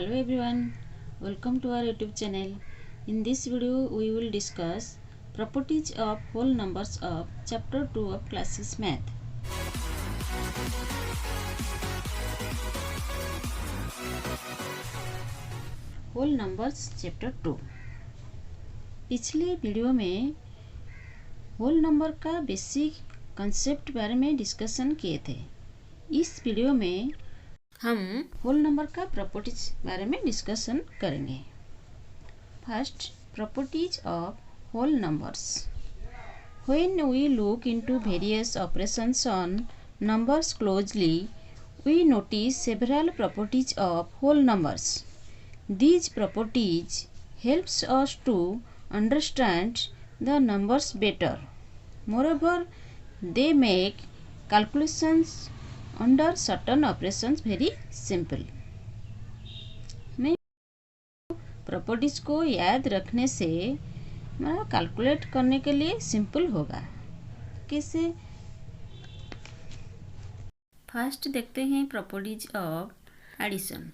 Hello everyone, welcome to our YouTube channel. In this video we will discuss properties of whole numbers of chapter 2 of class 6 math. Whole numbers chapter 2. पिछले video में whole number का basic concept बारे में discussion किए थे। इस video में हम होल नंबर का प्रॉपर्टीज बारे में डिस्कशन करेंगे। First, properties of whole numbers. When we look into various operations on numbers closely, we notice several properties of whole numbers. These properties helps us to understand the numbers better. Moreover, they make calculations under certain operations very simple. मैं properties को याद रखने से हमारा calculate करने के लिए simple होगा। कैसे? फर्स्ट देखते हैं प्रॉपर्टीज ऑफ एडिशन।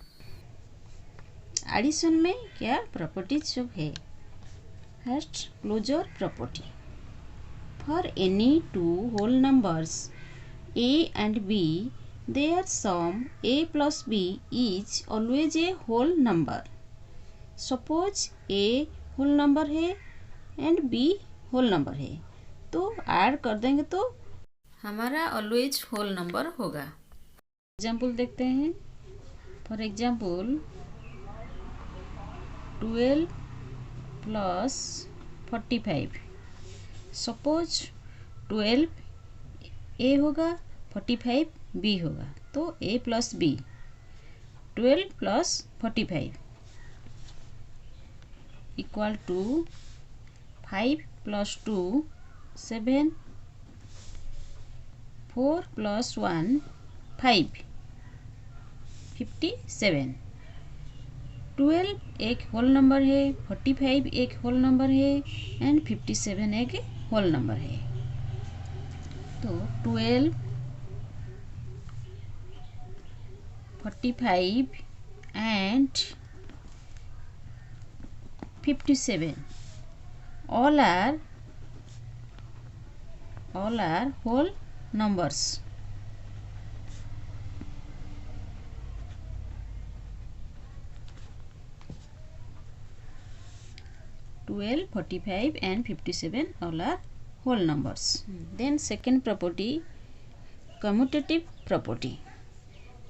एडिशन में क्या प्रॉपर्टीज सब है? First, closure property. For any two whole numbers a and b, their sum a plus b is always a whole number. Suppose a whole number है and b whole number है, तो add कर देंगे तो हमारा always whole number होगा। Example देखते हैं। For example 12 plus 45। Suppose 12 A होगा, 45 बी होगा, तो A plus B 12 plus 45 equal to 5 plus 2 7, 4 plus 1 5 57। 12 एक होल नंबर है, 45 एक होल नंबर है एंड 57 एक होल नंबर है। तो 12, 45 and 57 all are whole numbers. Twelve, 45 and 57 all are whole numbers. Then second property, commutative property.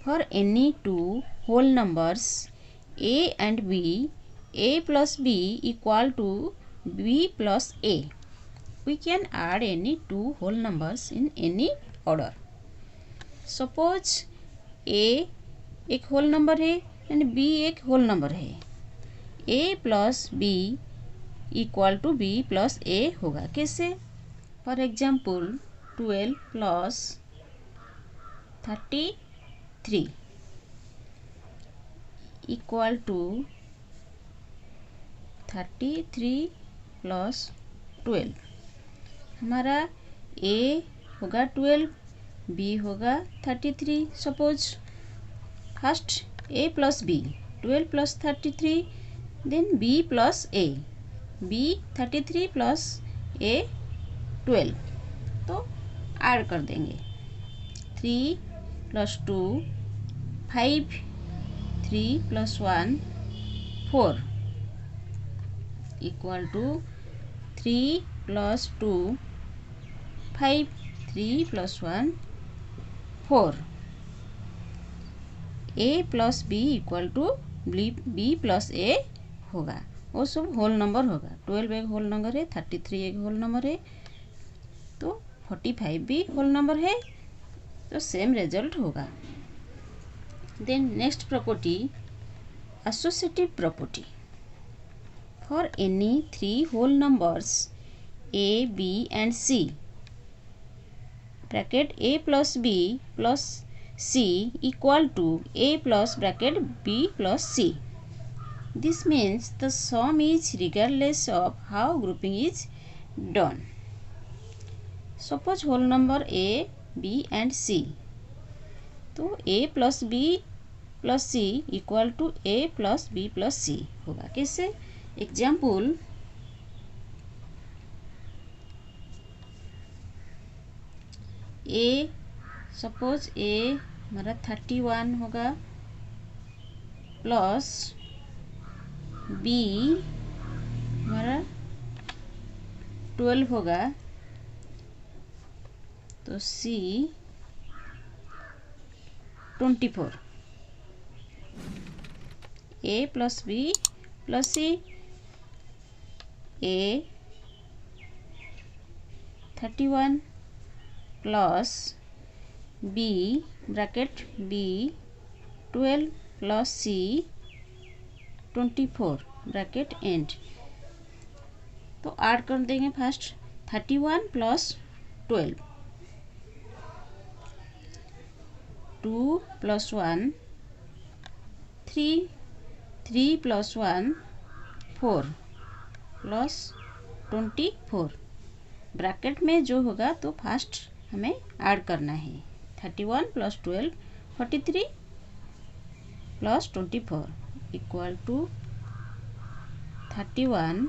For any two whole numbers a and b, a plus b equal to b plus a, we can add any two whole numbers in any order. Suppose a एक whole number है and b एक whole number है, a plus b equal to b plus a होगा। कैसे? For example 12 plus 33 equal to 33 plus 12। हमारा a होगा 12, b होगा 33। Suppose first a plus b, 12 plus 33, then b plus a, b 33 plus a 12, तो add कर देंगे। 3 plus 2 5, 3 plus 1 4 equal to 3 plus 2 5, 3 plus 1 4। a plus b equal to b plus a होगा। वो सब whole number होगा। 12 एक whole number है, 33 एक होल नंबर है, तो 45 भी होल नंबर है, तो सेम रिजल्ट होगा। Then next property, associative property. For any three whole numbers a, b and c, bracket a plus b plus c equal to a plus bracket b plus c. This means the sum is regardless of how grouping is done. Suppose whole number a, b and c, तो a plus b plus C equal to A plus B plus C होगा। कैसे? Example, A, suppose ए हमारा 31 होगा plus B हमारा 12 होगा, तो C 24। A plus B plus C, A 31 plus B bracket B 12 plus C 24 bracket end. तो add कर देंगे first 31 plus 12, 2 plus 1 3, 3 plus 1 4 plus 24 bracket में जो होगा तो फर्स्ट हमें ऐड करना है। 31 plus 12 43 plus 24 equal to 31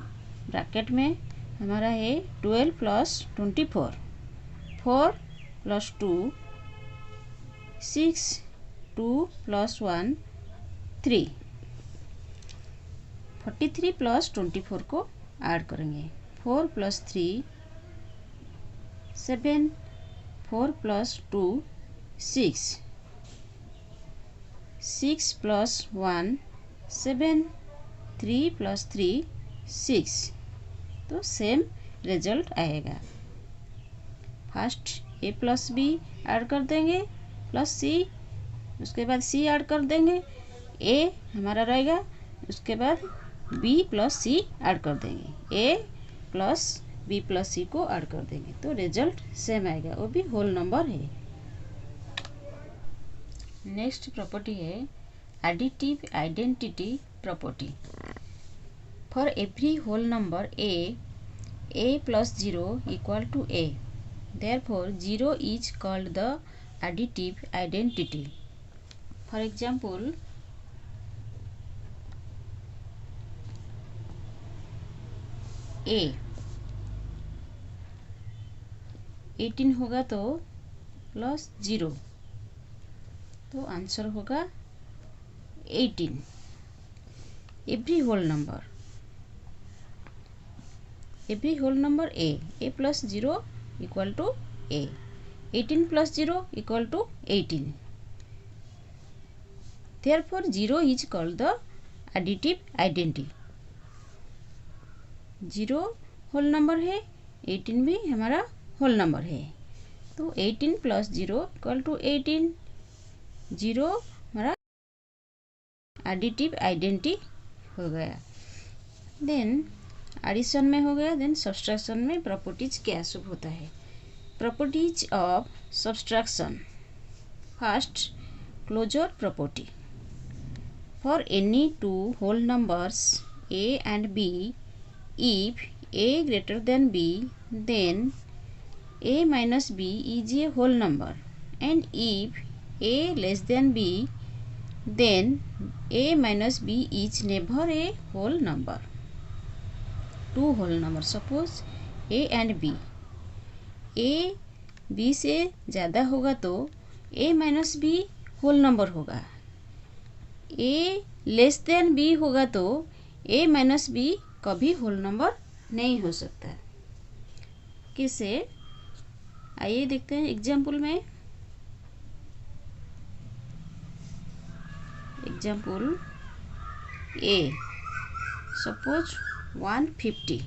bracket में हमारा है 12 प्लस 24, 4 प्लस 2 6, 2 प्लस 1 3, 43 प्लस 24 को ऐड करेंगे। 4 प्लस 3 7, 4 प्लस 2 6, 6 प्लस 1 7, 3 प्लस 3 6, तो सेम रिजल्ट आएगा। First A plus B Ed कर देंगे प्लस सी, उसके बाद सी ऐड कर देंगे, ए हमारा रहेगा, उसके बाद बी प्लस सी ऐड कर देंगे, ए प्लस बी प्लस सी को ऐड कर देंगे, तो रिजल्ट सेम आएगा, वो भी होल नंबर है। नेक्स्ट प्रॉपर्टी है additive identity property. For every whole number a plus 0 equal to a, therefore 0 is called the additive identity. For example, A 18 होगा तो प्लस 0, तो आंसर होगा 18। Every whole number a plus 0 equal to a, 18 plus 0 equal to 18. Therefore 0 is called the additive identity. 0 whole number है, 18 भी हमारा whole number है, तो 18 plus 0 equal to 18, 0 हमारा एडिटिव आइडेंटिटी हो गया। देन एडिशन में हो गया, देन सब्सट्रैक्शन में प्रॉपर्टीज क्या सब होता है। Properties of subtraction. First, closure property. For any two whole numbers a and b, if a greater than b, then a minus b is a whole number, and if a less than b, then a minus b is never a whole number. Two whole numbers, suppose a and b, A B से ज़्यादा होगा तो A minus B whole number होगा, A less than B होगा तो A minus B कभी whole number नहीं हो सकता। कैसे? आइए देखते हैं एग्जाम्पल में। Example A, suppose 150,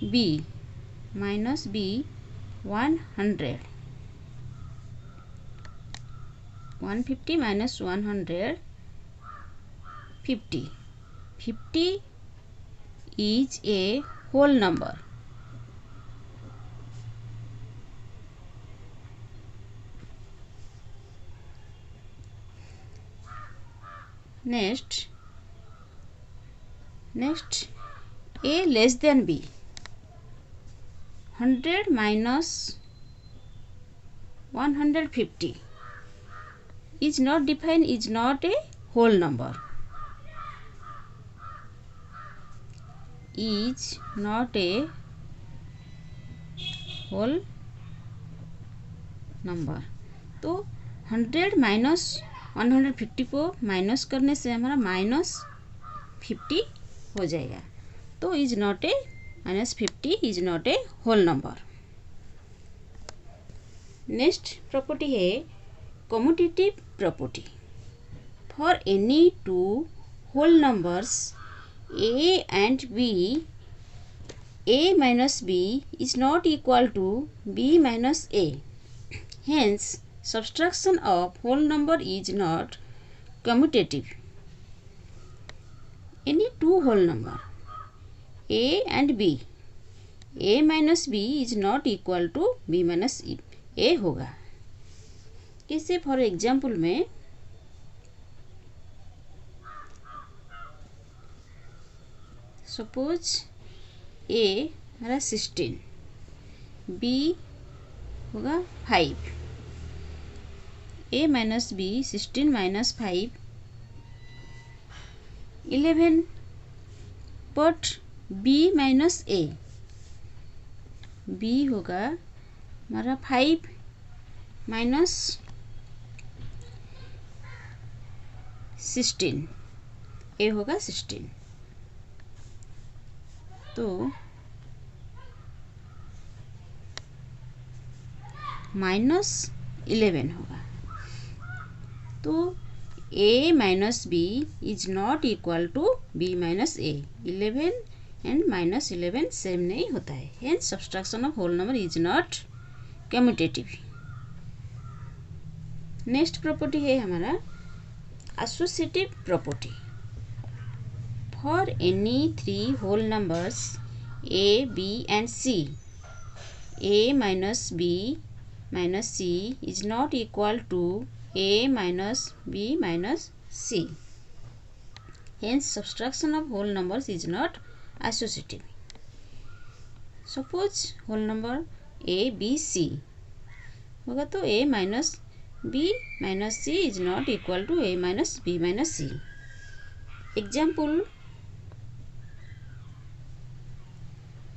B minus B 100, 150 minus 100 50, 50 is a whole number. Next a less than b, 100 minus 150, is not defined is not a whole number. Is not a whole number. तो 100 minus 150 को minus करने से हमारा -50 हो जाएगा. तो is not A -50 is not a whole number. Next property है commutative property. For any two whole numbers a and b, a minus b is not equal to b minus a. Hence, subtraction of whole number is not commutative. Any two whole number a and b, a minus b is not equal to b minus a होगा. कैसे? For example में suppose a हमारा 16, b होगा 5. a minus b 16 minus 5 11. But b minus a, b होगा हमारा 5 minus 16, a होगा 16. तो -11 होगा. तो a minus b is not equal to b minus a. 11 and -11 सेम नहीं होता है. Hence subtraction of whole number is not commutative. Next property है हमारा associative property. For any 3 whole numbers a, b and c, a minus b minus c is not equal to a minus b minus c. Hence, subtraction of whole numbers is not associative. Suppose whole number a, b, c होगा तो a minus b minus c is not equal to a minus b minus c. Example,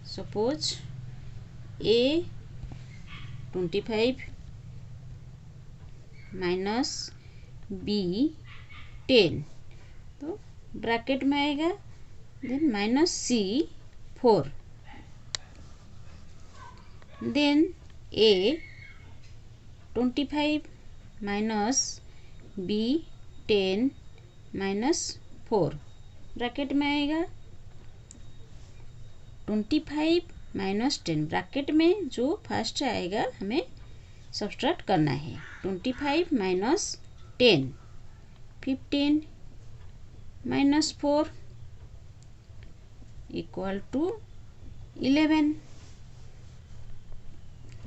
suppose a 25 minus b 10. तो bracket में आएगा. Then minus c 4. Then a 25 minus b 10 minus 4 bracket में आएगा. 25 minus 10 bracket में जो first आएगा हमें subtract करना है. 25 minus 10 15 minus 4 equal to 11.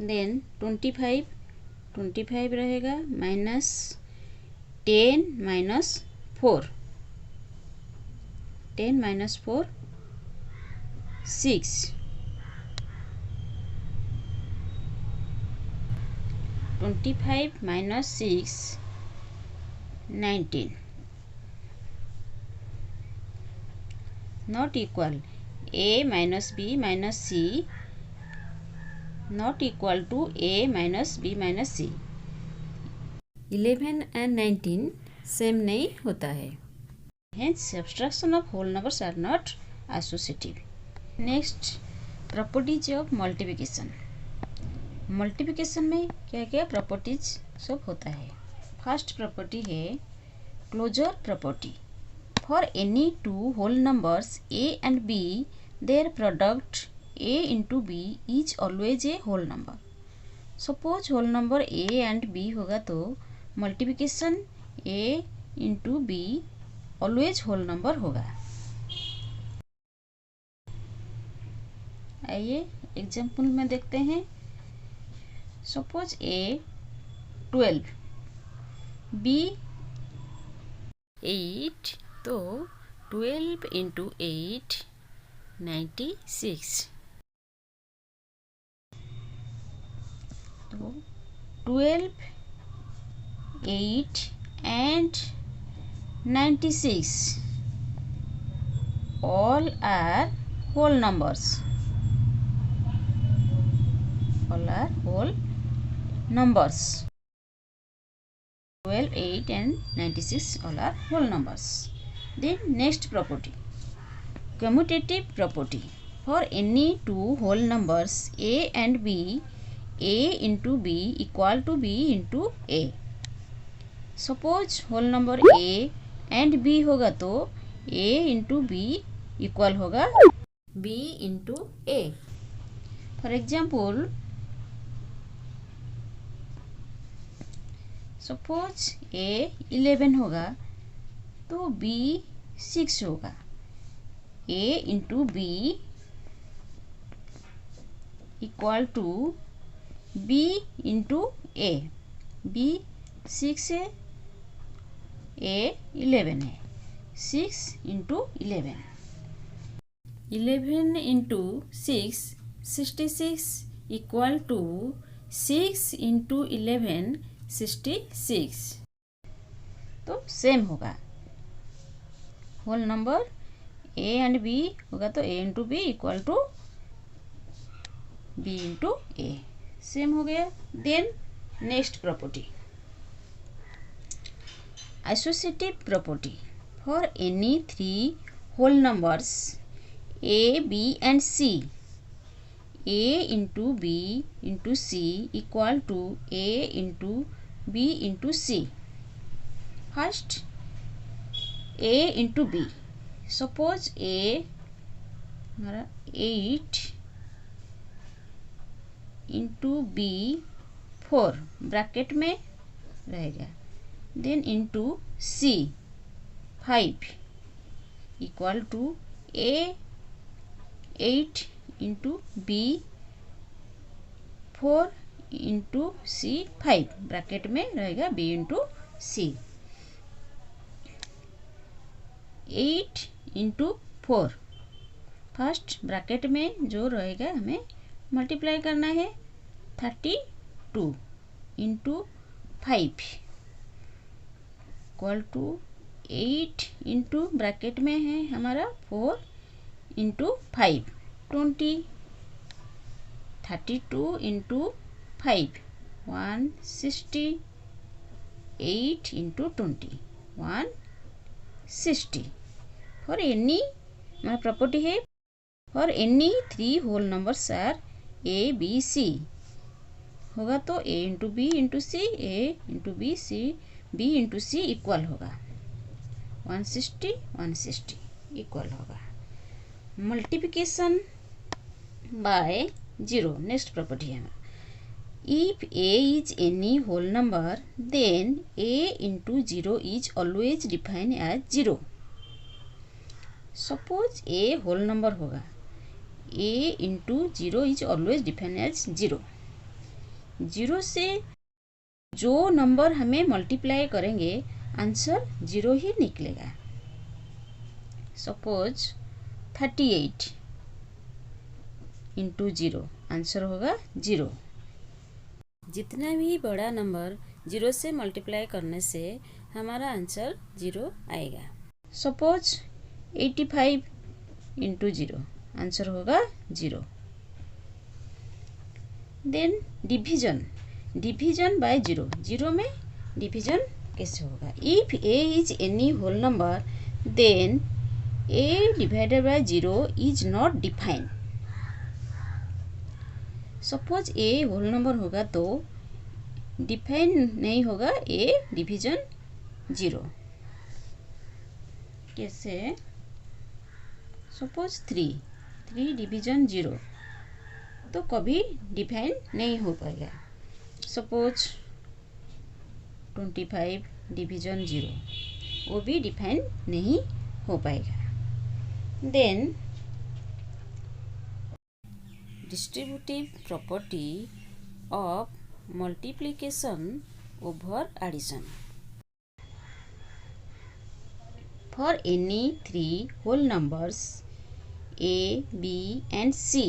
Then 25 रहेगा minus 10 minus 4 10 minus 4 6. 25 minus 6 19. Not equal a minus b minus c not equal to a minus b minus c. 11 and 19 same नहीं होता है. Hence, subtraction of whole numbers are not associative. Next properties of multiplication. Multiplication में क्या क्या properties सब होता है. First property है closure property. For any two whole numbers a and b, their product a into b is always a whole number. Suppose whole number a and b होगा तो multiplication a into b always whole number होगा. आइए example में देखते हैं. Suppose a 12 b 8. तो 12 into 8 96. तो 12 8 and 96 all are whole numbers. All are whole numbers. 12, 8 and 96 all are whole numbers. Then next property, commutative property. For any two whole numbers a and b, a into b equal to b into a. Suppose whole number a and b होगा तो a into b equal होगा b into a. For example, suppose a 11 होगा तो b 6 होगा. a into b equal to b into a. b 6 है, a 11 है. 6 into 11. 11 into 6 66 equal to 6 into 11 66. तो same होगा. Whole number a and b होगा तो a into b equal to b into a. Same हो गया. Then next property, associative property. For any three whole numbers a, b and c, a into b into c equal to a into b into c. First a into b. Suppose a हमारा 8 into b 4 bracket में रहेगा. Then into c 5 equal to a 8 into b 4 into c 5 bracket में रहेगा b into c. 8 into 4 first bracket में जो रहेगा हमें multiply करना है. 32 into 5 equal to 8 into bracket में है हमारा 4 into 5 20. 32 into 5 160. 8 into 20 160. For any हमारा प्रॉपर्टी है, for any three whole numbers are a b c होगा तो a into b into c, a into b c, b into c equal होगा 160 160 equal होगा. Multiplication by 0. Next property है if a is any whole number then a into 0 is always defined as 0. Suppose a whole number होगा, a into 0 is always defined as 0. 0 से जो number हमें multiply करेंगे answer 0 ही निकलेगा. Suppose 38 into 0 answer होगा 0. जितना भी बड़ा नंबर 0 से मल्टीप्लाई करने से हमारा आंसर 0 आएगा. सपोज 85 इंटू 0 आंसर होगा 0. Then division, division bye 0. 0 में डिवीजन कैसे होगा? If a is any whole number then a divided by 0 is not defined. Suppose a whole number होगा तो डिफाइन नहीं होगा a डिवीजन 0. कैसे? सपोज 3 डिवीजन 0 तो कभी डिफाइन नहीं हो पाएगा. सपोज 25 डिवीजन 0 वो भी डिफाइन नहीं हो पाएगा. Then distributive property of multiplication over addition. For any three whole numbers a, b and c,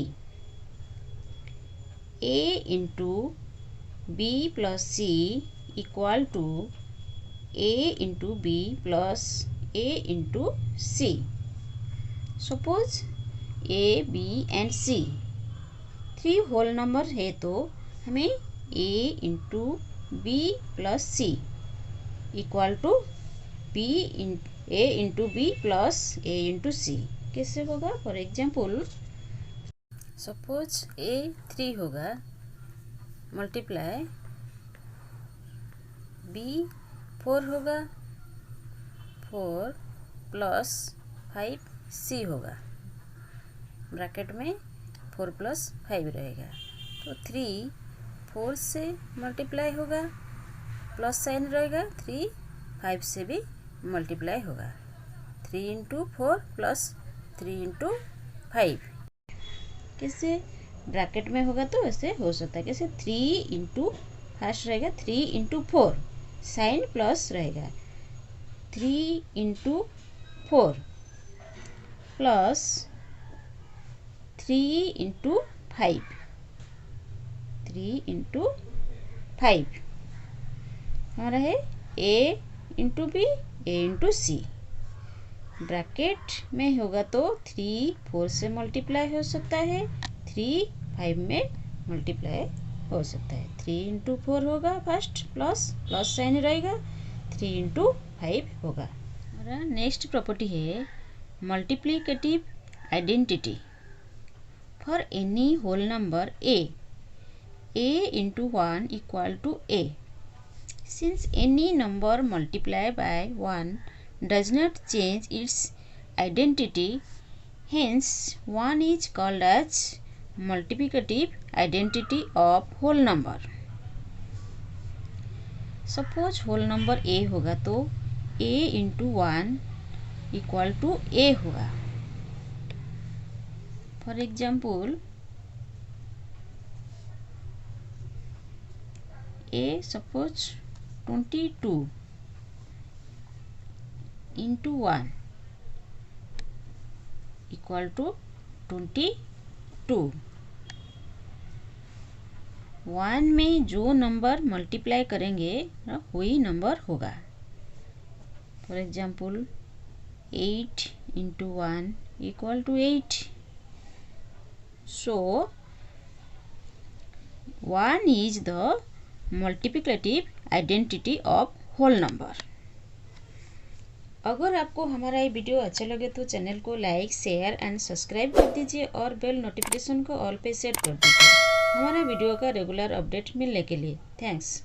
a into b plus c equal to a into B plus a into C. Suppose a b and c 3 whole number है तो हमें a into B plus C equal to a into B plus a into C कैसे होगा। For example suppose a 3 होगा multiply b 4 होगा 4 plus 5 c होगा bracket में 4 plus 5 रहेगा तो 3 4 से मल्टीप्लाई होगा प्लस साइन रहेगा 3 5 से भी मल्टीप्लाई होगा 3 इंटू 4 प्लस 3 इंटू 5 कैसे ब्रैकेट में होगा तो ऐसे हो सकता है कैसे 3 इंटू फर्स्ट रहेगा 3 इंटू 4 साइन प्लस रहेगा 3 इंटू 4 प्लस 3 इंटू 5 3 इंटू 5 हमारा है a into b a into c bracket में होगा तो 3 4 से मल्टीप्लाई हो सकता है 3 5 में मल्टीप्लाई हो सकता है 3 इंटू 4 होगा फर्स्ट प्लस साइन रहेगा 3 इंटू 5 होगा। हमारा नेक्स्ट प्रॉपर्टी है multiplicative identity for any whole number a into 1 equal to a since any number multiplied by 1 does not change its identity hence 1 is called as multiplicative identity of whole number। Suppose whole number a होगा तो a into 1 equal to a होगा। For example a suppose 22 into 1 equal to 22 1 में जो number multiply करेंगे वही नंबर होगा। For example 8 into 1 equal to 8 so 1 is the multiplicative identity of whole number। अगर आपको हमारा ये वीडियो अच्छा लगे तो चैनल को लाइक शेयर एंड सब्सक्राइब कर दीजिए और बेल नोटिफिकेशन को ऑल पे सेट कर दीजिए हमारा वीडियो का रेगुलर अपडेट मिलने के लिए। थैंक्स।